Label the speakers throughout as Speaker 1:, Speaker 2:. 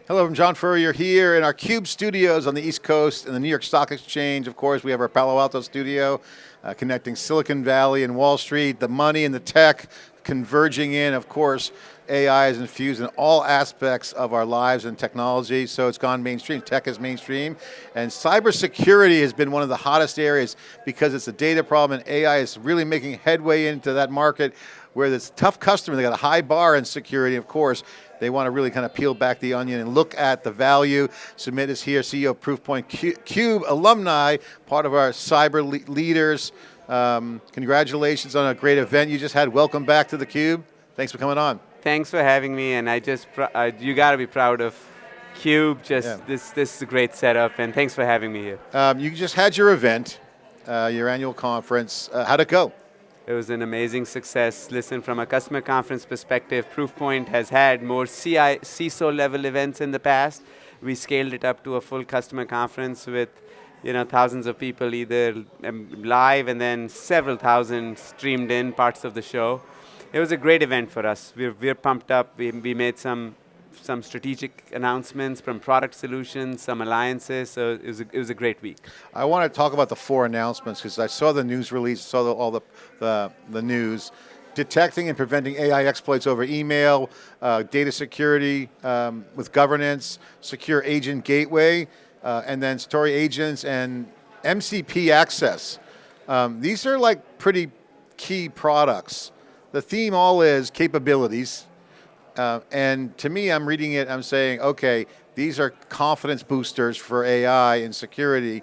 Speaker 1: Hello, I'm John Furrier here in our CUBE studios on the East Coast and the New York Stock Exchange. Of course, we have our Palo Alto studio connecting Silicon Valley and Wall Street, the money and the tech converging in. Of course, AI is infused in all aspects of our lives and technology, so it's gone mainstream. Tech is mainstream. And cybersecurity has been one of the hottest areas because it's a data problem, and AI is really making headway into that market where this tough customer, they got a high bar in security, of course. They want to really kind of peel back the onion and look at the value. Sumit is here, CEO of Proofpoint CUBE alumni, part of our cyber leaders. Congratulations on a great event you just had. Welcome back to theCUBE. Thanks for coming on.
Speaker 2: Thanks for having me, and you got to be proud of CUBE. This is a great setup, and thanks for having me here.
Speaker 1: You just had your event, your annual conference. How'd it go?
Speaker 2: It was an amazing success. Listen, from a customer conference perspective, Proofpoint has had more CISO level events in the past. We scaled it up to a full customer conference with thousands of people either live and then several thousand streamed in parts of the show. It was a great event for us. We're pumped up. We made some strategic announcements from product solutions, some alliances, so it was a great week.
Speaker 1: I want to talk about the 4 announcements because I saw the news release, saw all the news. Detecting and preventing AI exploits over email, data security with governance, secure agent gateway, and then Satori agents and MCP access. These are like pretty key products. The theme all is capabilities. And to me, I'm reading it, I'm saying, okay, these are confidence boosters for AI and security,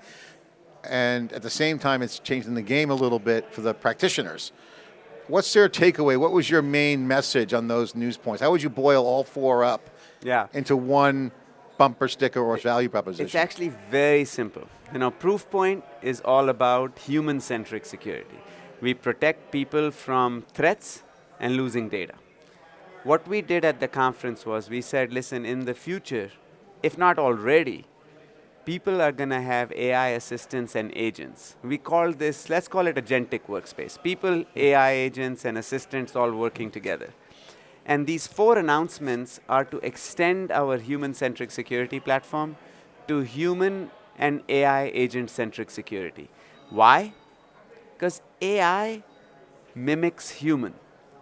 Speaker 1: and at the same time, it's changing the game a little bit for the practitioners. What's their takeaway? What was your main message on those news points? How would you boil all 4 up into one bumper sticker or value proposition?
Speaker 2: It's actually very simple. Proofpoint is all about human-centric security. We protect people from threats and losing data. What we did at the conference was we said, listen, in the future, if not already, people are going to have AI assistants and agents. We call this, let's call it agentic workspace. People, AI agents, and assistants all working together. And these 4 announcements are to extend our human-centric security platform to human and AI agent-centric security. Why? Because AI mimics human.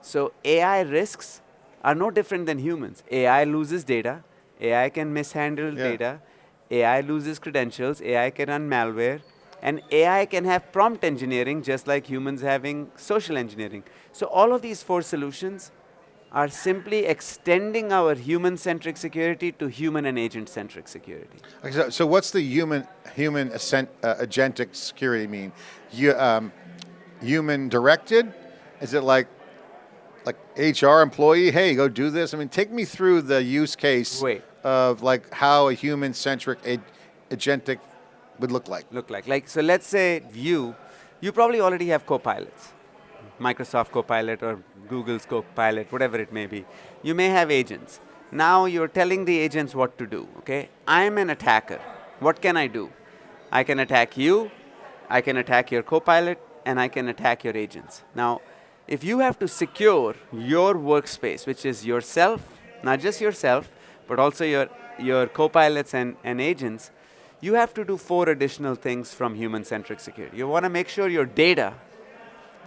Speaker 2: So AI risks are no different than humans. AI loses data, AI can mishandle data, AI loses credentials, AI can run malware, and AI can have prompt engineering just like humans having social engineering. So all of these 4 solutions are simply extending our human-centric security to human and agent-centric security.
Speaker 1: Okay, so what's the human agentic security mean? Human directed? Is it like HR employee, hey, go do this? I mean, take me through the use case of like how a human-centric agentic would look like.
Speaker 2: So let's say you probably already have copilots, Microsoft Copilot or Google's Copilot, whatever it may be. You may have agents. Now you're telling the agents what to do, okay? I'm an attacker. What can I do? I can attack you, I can attack your Copilot, and I can attack your agents. Now, if you have to secure your workspace, which is yourself, not just yourself, but also your copilots and agents, you have to do 4 additional things from human-centric security. You want to make sure your data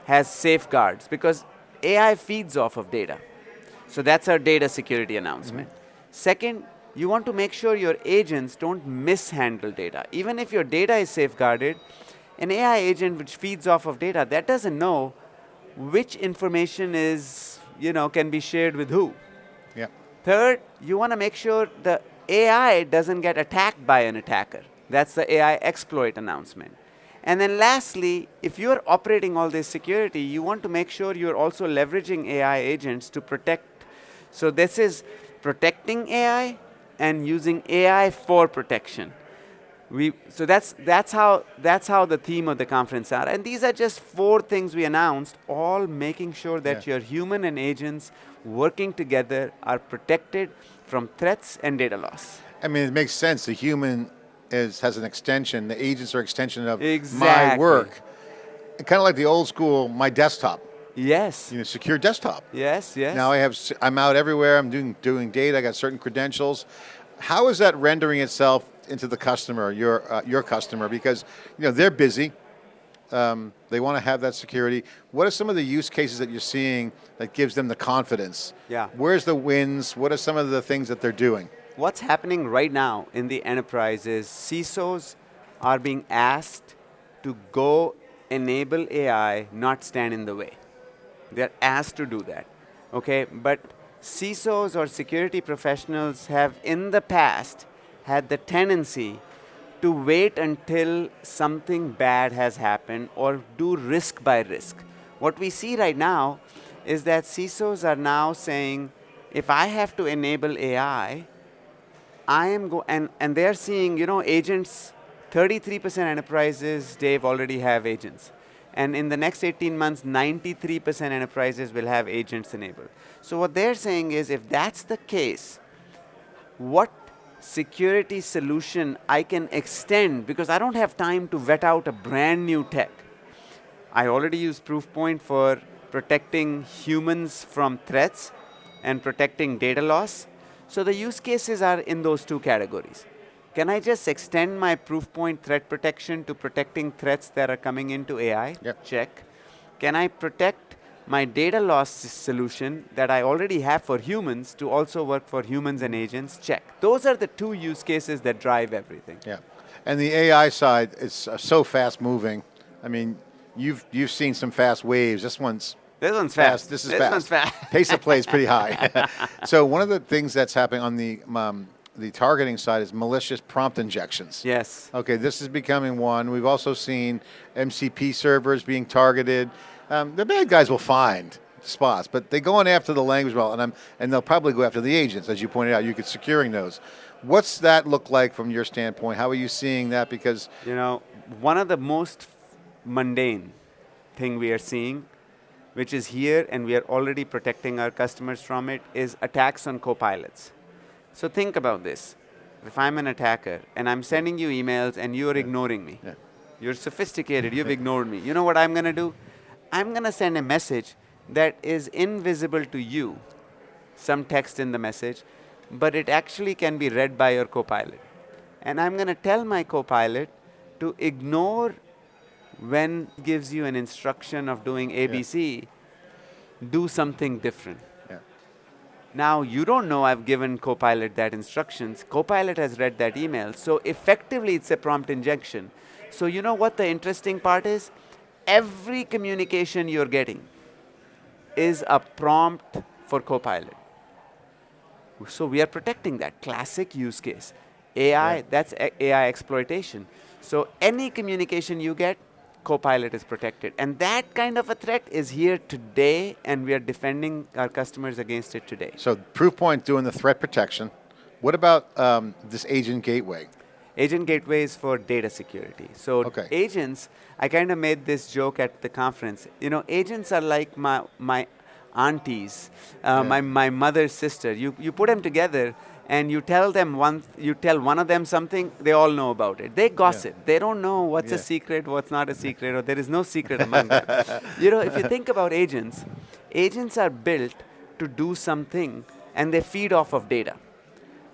Speaker 2: has safeguards, because AI feeds off of data. So that's our data security announcement. Second, you want to make sure your agents don't mishandle data. Even if your data is safeguarded, an AI agent which feeds off of data, that doesn't know which information is, can be shared with who.
Speaker 1: Yeah.
Speaker 2: Third, you want to make sure the AI doesn't get attacked by an attacker. That's the AI exploit announcement. And then lastly, if you're operating all this security, you want to make sure you're also leveraging AI agents to protect. So this is protecting AI and using AI for protection. So that's how the theme of the conference are. And these are just 4 things we announced, all making sure that your human and agents working together are protected from threats and data loss.
Speaker 1: I mean, it makes sense. The human has an extension. The agents are extension of my work. Kind of like the old school, my desktop.
Speaker 2: Yes.
Speaker 1: Secure desktop.
Speaker 2: Yes, yes.
Speaker 1: Now I'm out everywhere. I'm doing data. I got certain credentials. How is that rendering itself into the customer, your customer? Because they're busy. They want to have that security. What are some of the use cases that you're seeing that gives them the confidence?
Speaker 2: Yeah.
Speaker 1: Where's the wins? What are some of the things that they're doing?
Speaker 2: What's happening right now in the enterprise is CISOs are being asked to go enable AI, not stand in the way. They're asked to do that, okay? But CISOs or security professionals have in the past had the tendency to wait until something bad has happened or do risk by risk. What we see right now is that CISOs are now saying, if I have to enable AI, and they're seeing, agents, 33% enterprises, Dave, already have agents. And in the next 18 months, 93% enterprises will have agents enabled. So what they're saying is, if that's the case, what security solution I can extend, because I don't have time to vet out a brand new tech. I already use Proofpoint for protecting humans from threats and protecting data loss. So the use cases are in those two categories. Can I just extend my Proofpoint threat protection to protecting threats that are coming into AI?
Speaker 1: Yep.
Speaker 2: Check. Can I protect my data loss solution that I already have for humans to also work for humans and agents? Check. Those are the two use cases that drive everything.
Speaker 1: Yeah, and the AI side is so fast moving. I mean, you've seen some fast waves. This one's
Speaker 2: fast.
Speaker 1: This is
Speaker 2: this
Speaker 1: fast.
Speaker 2: One's fast.
Speaker 1: Pace of play is pretty high. So one of the things that's happening on the targeting side is malicious prompt injections.
Speaker 2: Yes.
Speaker 1: Okay, this is becoming one. We've also seen MCP servers being targeted. The bad guys will find spots, but they're going after the language model, and they'll probably go after the agents, as you pointed out. You could securing those. What's that look like from your standpoint? How are you seeing that? Because
Speaker 2: one of the most mundane thing we are seeing, which is here, and we are already protecting our customers from it, is attacks on copilots. So think about this. If I'm an attacker and I'm sending you emails and you're ignoring me, you're sophisticated, you've ignored me. You know what I'm going to do? I'm going to send a message that is invisible to you, some text in the message, but it actually can be read by your copilot. And I'm going to tell my copilot to ignore when it gives you an instruction of doing ABC, do something different. Now, you don't know I've given Copilot that instructions. Copilot has read that email. So effectively, it's a prompt injection. So you know what the interesting part is? Every communication you're getting is a prompt for Copilot. So we are protecting that classic use case. AI, that's AI exploitation. So any communication you get, Copilot is protected. And that kind of a threat is here today, and we are defending our customers against it today.
Speaker 1: So Proofpoint doing the threat protection. What about this agent gateway?
Speaker 2: Agent gateway is for data security. So agents, I kind of made this joke at the conference. Agents are like my aunties, my mother's sister. You put them together, and you tell one of them something, they all know about it. They gossip. They don't know what's a secret, what's not a secret, or there is no secret among them. If you think about agents are built to do something, and they feed off of data.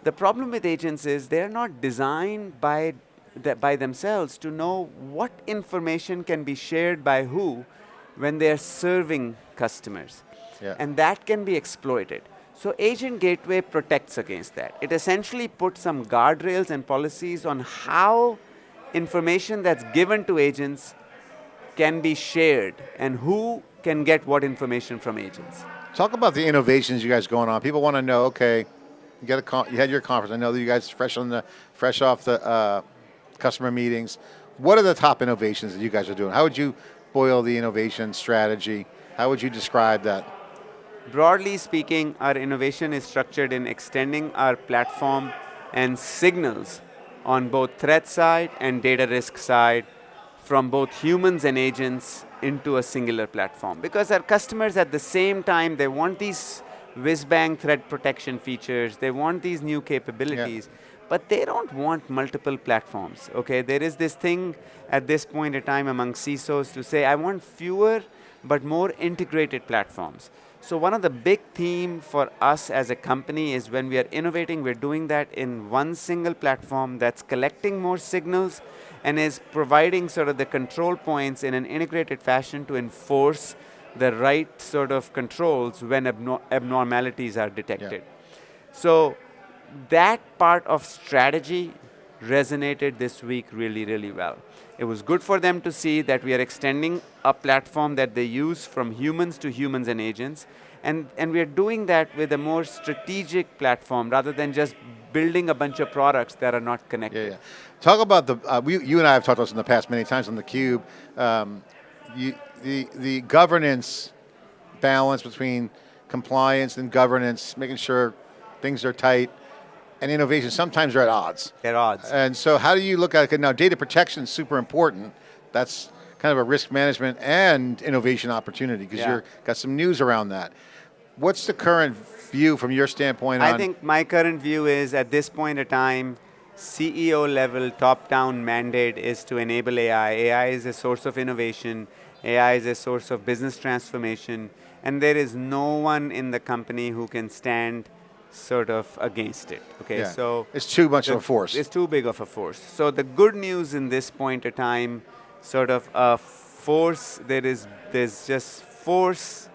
Speaker 2: The problem with agents is they're not designed by themselves to know what information can be shared by who when they're serving customers. And that can be exploited. So Agent Gateway protects against that. It essentially puts some guardrails and policies on how information that's given to agents can be shared and who can get what information from agents.
Speaker 1: Talk about the innovations you guys going on. People want to know, okay, you had your conference. I know that you guys fresh off the customer meetings. What are the top innovations that you guys are doing? How would you boil the innovation strategy? How would you describe that?
Speaker 2: Broadly speaking, our innovation is structured in extending our platform and signals on both threat side and data risk side from both humans and agents into a singular platform. Because our customers at the same time, they want these whiz-bang threat protection features, they want these new capabilities, but they don't want multiple platforms. Okay, there is this thing at this point in time among CISOs to say, I want fewer but more integrated platforms. So one of the big theme for us as a company is when we are innovating, we're doing that in one single platform that's collecting more signals and is providing sort of the control points in an integrated fashion to enforce the right sort of controls when abnormalities are detected. So that part of strategy resonated this week really, really well. It was good for them to see that we are extending a platform that they use from humans to humans and agents, and we are doing that with a more strategic platform rather than just building a bunch of products that are not connected.
Speaker 1: Talk about the, you and I have talked about this in the past many times on theCUBE, the governance balance between compliance and governance, making sure things are tight, and innovation sometimes are at odds.
Speaker 2: At odds.
Speaker 1: And so how do you look at it? Now data protection is super important. That's kind of a risk management and innovation opportunity because you've got some news around that. What's the current view from your standpoint on?
Speaker 2: I think my current view is at this point in time, CEO level top-down mandate is to enable AI. AI is a source of innovation. AI is a source of business transformation. And there is no one in the company who can stand sort of against it. Okay, so
Speaker 1: it's too much of a force.
Speaker 2: It's too big of a force. So the good news in this point of time, sort of a force, there's just force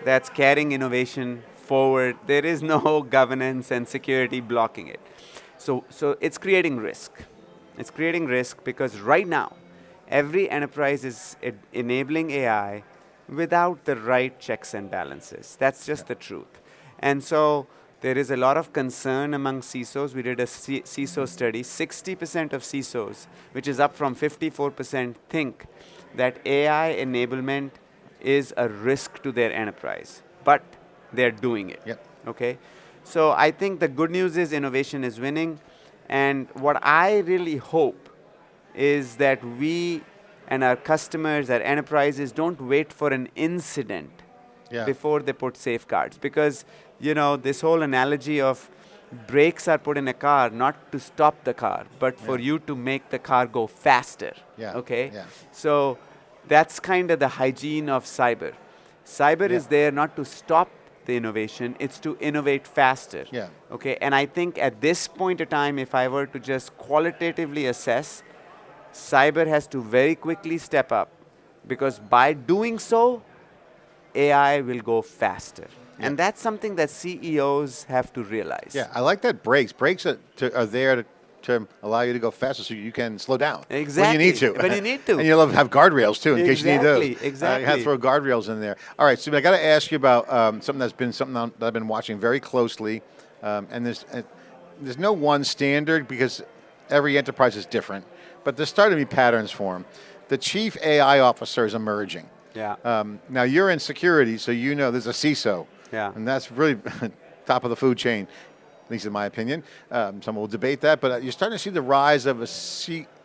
Speaker 2: that's carrying innovation forward. There is no governance and security blocking it. So it's creating risk. It's creating risk because right now, every enterprise is enabling AI without the right checks and balances. That's just the truth. And so there is a lot of concern among CISOs. We did a CISO study. 60% of CISOs, which is up from 54%, think that AI enablement is a risk to their enterprise, but they're doing it. Okay? So I think the good news is innovation is winning, and what I really hope is that we and our customers, our enterprises, don't wait for an incident before they put safeguards. Because, you know, this whole analogy of brakes are put in a car not to stop the car, but for you to make the car go faster. Okay? So that's kind of the hygiene of cyber. Cyber is there not to stop the innovation, it's to innovate faster. Okay? And I think at this point of time, if I were to just qualitatively assess, cyber has to very quickly step up, because by doing so, AI will go faster. And that's something that CEOs have to realize.
Speaker 1: I like that brakes. Brakes are there to allow you to go faster so you can slow down.
Speaker 2: Exactly.
Speaker 1: When you need to.
Speaker 2: When you need to.
Speaker 1: And you'll have guardrails too in case you need those.
Speaker 2: Exactly.
Speaker 1: You have to throw guardrails in there. All right, Sumit, I got to ask you about something that I've been watching very closely. And there's no one standard because every enterprise is different. But there's starting to be patterns for them. The chief AI officer is emerging. Now you're in security, so you know there's a CISO. And that's really top of the food chain, at least in my opinion. Some will debate that, but you're starting to see the rise of a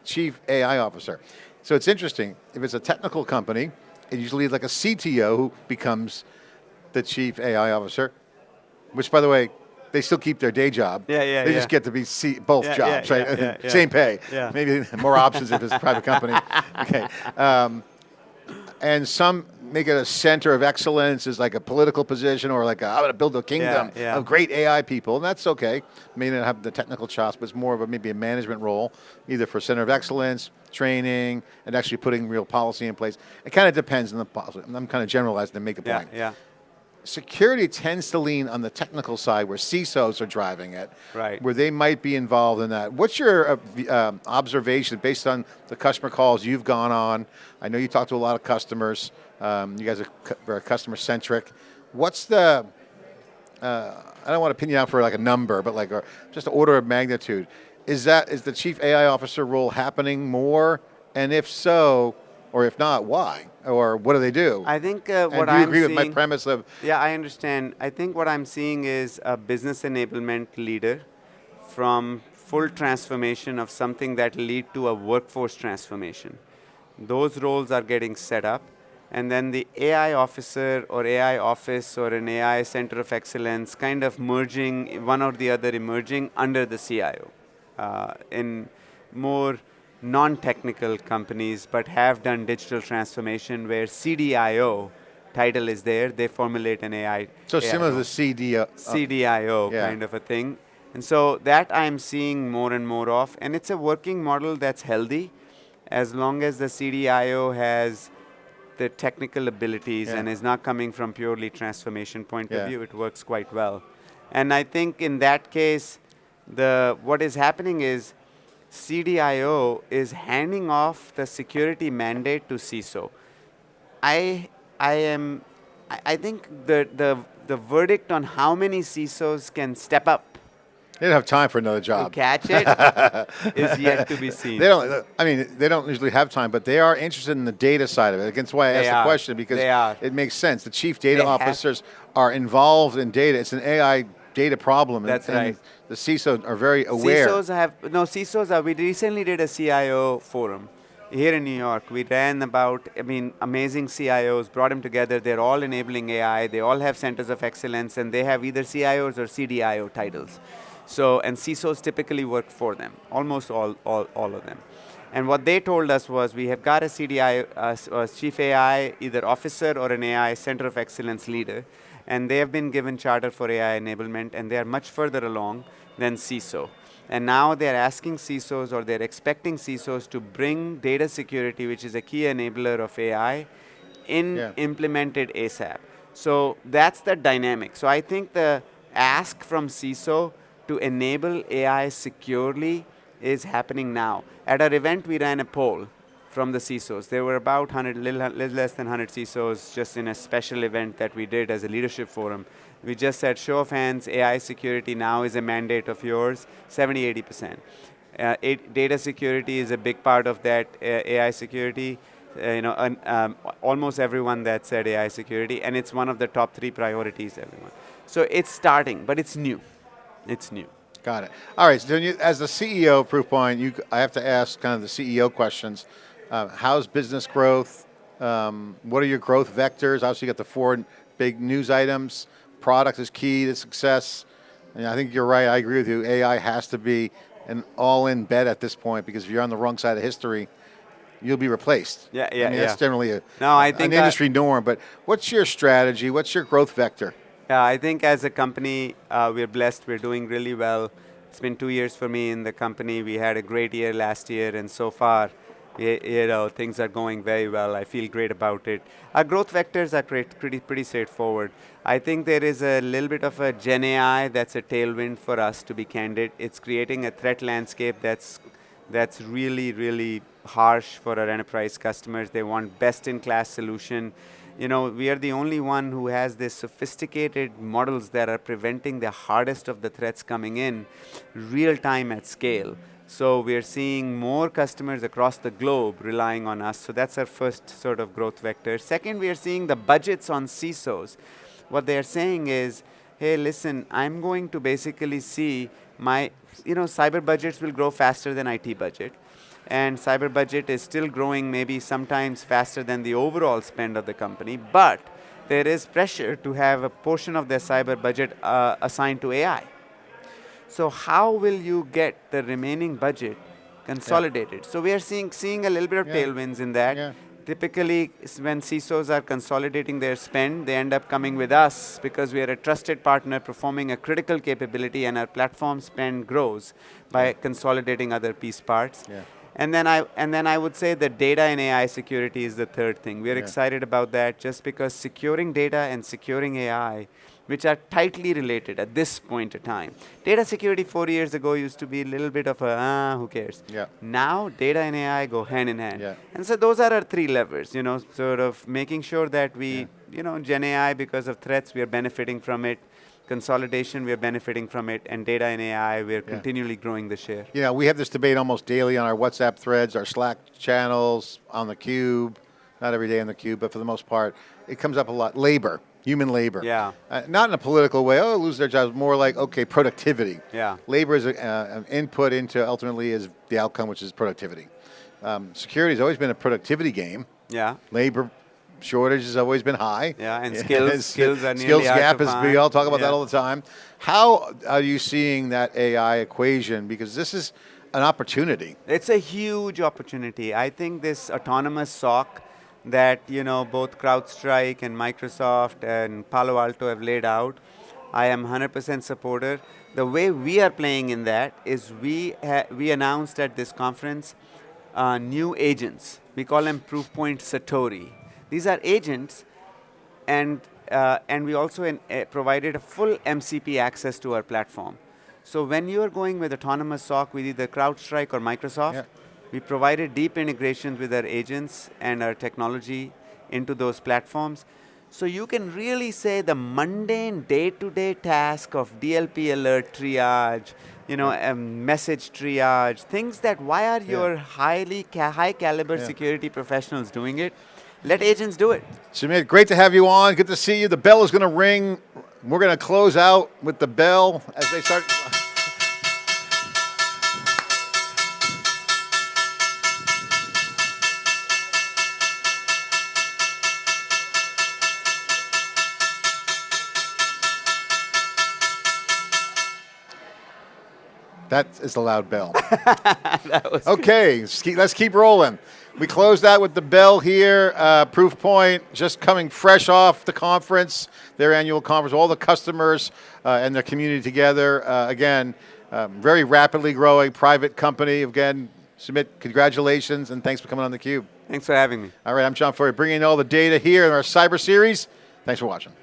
Speaker 1: chief AI officer. So it's interesting. If it's a technical company, it usually is like a CTO who becomes the chief AI officer, which, by the way, they still keep their day job. They just get to be both jobs, right? Same pay. Maybe more options if it's a private company. Okay. And some make it a center of excellence as like a political position, or like I'm going to build a kingdom of great AI people, and that's okay. May not have the technical chops, but it's more of maybe a management role, either for center of excellence, training, and actually putting real policy in place. It kind of depends on the policy. I'm kind of generalizing to make a point. Security tends to lean on the technical side where CISOs are driving it, where they might be involved in that. What's your observation based on the customer calls you've gone on? I know you talk to a lot of customers. You guys are very customer-centric. What's the, I don't want to pin you out for like a number, but like just an order of magnitude. Is the chief AI officer role happening more? And if so, or if not, why? Or what do they do?
Speaker 2: I think
Speaker 1: what I'm seeing... do you agree with my premise of...
Speaker 2: Yeah, I understand. I think what I'm seeing is a business enablement leader from full transformation of something that lead to a workforce transformation. Those roles are getting set up. And then the AI officer or AI office or an AI center of excellence kind of merging, one or the other emerging under the CIO. In more non-technical companies, but have done digital transformation where CDIO title is there, they formulate an AI.
Speaker 1: So similar to the
Speaker 2: CDIO
Speaker 1: yeah.
Speaker 2: kind of a thing. And so that I'm seeing more and more of, and it's a working model that's healthy as long as the CDIO has the technical abilities and is not coming from purely transformation point of view, it works quite well. And I think in that case, what is happening is CDIO is handing off the security mandate to CISO. I think the verdict on how many CISOs can step up
Speaker 1: They don't have time for another job.
Speaker 2: to catch it is yet to be seen.
Speaker 1: They don't. I mean, they don't usually have time, but they are interested in the data side of it. That's why I asked the question, because it makes sense. The chief data officers are involved in data. It's an AI data problem.
Speaker 2: That's
Speaker 1: and
Speaker 2: right.
Speaker 1: The CISOs are very aware.
Speaker 2: CISOs are. We recently did a CIO forum here in New York. We ran about, amazing CIOs, brought them together. They're all enabling AI. They all have centers of excellence, and they have either CIOs or CDIO titles. So, and CISOs typically work for them, almost all of them. And what they told us was, we have got a CDI, a chief AI, either officer or an AI center of excellence leader, and they have been given charter for AI enablement, and they are much further along than CISO. And now they're asking CISOs, or they're expecting CISOs to bring data security, which is a key enabler of AI, implemented ASAP. So that's the dynamic. So I think the ask from CISO to enable AI securely is happening now. At our event, we ran a poll from the CISOs. There were about little less than 100 CISOs just in a special event that we did as a leadership forum. We just said, show of hands, AI security now is a mandate of yours, 70, 80%. Data security is a big part of that AI security. Almost everyone that said AI security, and it's one of the top 3 priorities, everyone. So it's starting, but it's new. It's new.
Speaker 1: Got it. All right. So as the CEO of Proofpoint, I have to ask kind of the CEO questions. How's business growth? What are your growth vectors? Obviously, you got the 4 big news items. Product is key to success. And I think you're right. I agree with you. AI has to be an all-in bet at this point, because if you're on the wrong side of history, you'll be replaced. That's generally an industry norm. But what's your strategy? What's your growth vector?
Speaker 2: Yeah, I think as a company, we're blessed. We're doing really well. It's been 2 years for me in the company. We had a great year last year, and so far, things are going very well. I feel great about it. Our growth vectors are pretty straightforward. I think there is a little bit of a GenAI that's a tailwind for us, to be candid. It's creating a threat landscape that's really, really harsh for our enterprise customers. They want best-in-class solution. We are the only one who has this sophisticated models that are preventing the hardest of the threats coming in real time at scale. So we are seeing more customers across the globe relying on us. So that's our first sort of growth vector. Second, we are seeing the budgets on CISOs. What they are saying is, hey, listen, I'm going to basically see my, cyber budgets will grow faster than IT budget. And cyber budget is still growing maybe sometimes faster than the overall spend of the company, but there is pressure to have a portion of their cyber budget assigned to AI. So how will you get the remaining budget consolidated? So we are seeing a little bit of tailwinds in that. Typically, when CISOs are consolidating their spend, they end up coming with us because we are a trusted partner performing a critical capability, and our platform spend grows by consolidating other piece parts. And then I would say that data and AI security is the third thing. We are excited about that, just because securing data and securing AI, which are tightly related at this point in time. Data security 4 years ago used to be a little bit of a, who cares? Now, data and AI go hand in hand. And so those are our 3 levers, sort of making sure that we, GenAI, because of threats, we are benefiting from it. Consolidation, we are benefiting from it, and data and AI, we are continually growing the share.
Speaker 1: We have this debate almost daily on our WhatsApp threads, our Slack channels, on theCUBE, not every day on theCUBE, but for the most part, it comes up a lot. Labor, human labor. Not in a political way, lose their jobs, more like, okay, productivity. Labor is an input into, ultimately, is the outcome, which is productivity. Security has always been a productivity game. Labor shortage has always been high.
Speaker 2: And skills are nearly
Speaker 1: skills gap,
Speaker 2: as
Speaker 1: we all talk about that all the time. How are you seeing that AI equation? Because this is an opportunity.
Speaker 2: It's a huge opportunity. I think this autonomous SOC that both CrowdStrike and Microsoft and Palo Alto have laid out. I am 100% supporter. The way we are playing in that is we announced at this conference new agents. We call them Proofpoint Satori. These are agents, and we also provided a full MCP access to our platform. So when you are going with autonomous SOC with either CrowdStrike or Microsoft, we provided deep integrations with our agents and our technology into those platforms. So you can really say the mundane day-to-day task of DLP alert triage, message triage, things that why are your high caliber security professionals doing it? Let agents do it.
Speaker 1: Sumit, great to have you on. Good to see you. The bell is going to ring. We're going to close out with the bell as they start. That is the loud bell. Okay, let's keep rolling. We closed out with the bell here. Proofpoint, just coming fresh off the conference, their annual conference, all the customers and their community together. Again, very rapidly growing private company. Again, Sumit, congratulations, and thanks for coming on theCUBE.
Speaker 2: Thanks for having me.
Speaker 1: All right, I'm John Furrier, bringing in all the data here in our cyber series. Thanks for watching.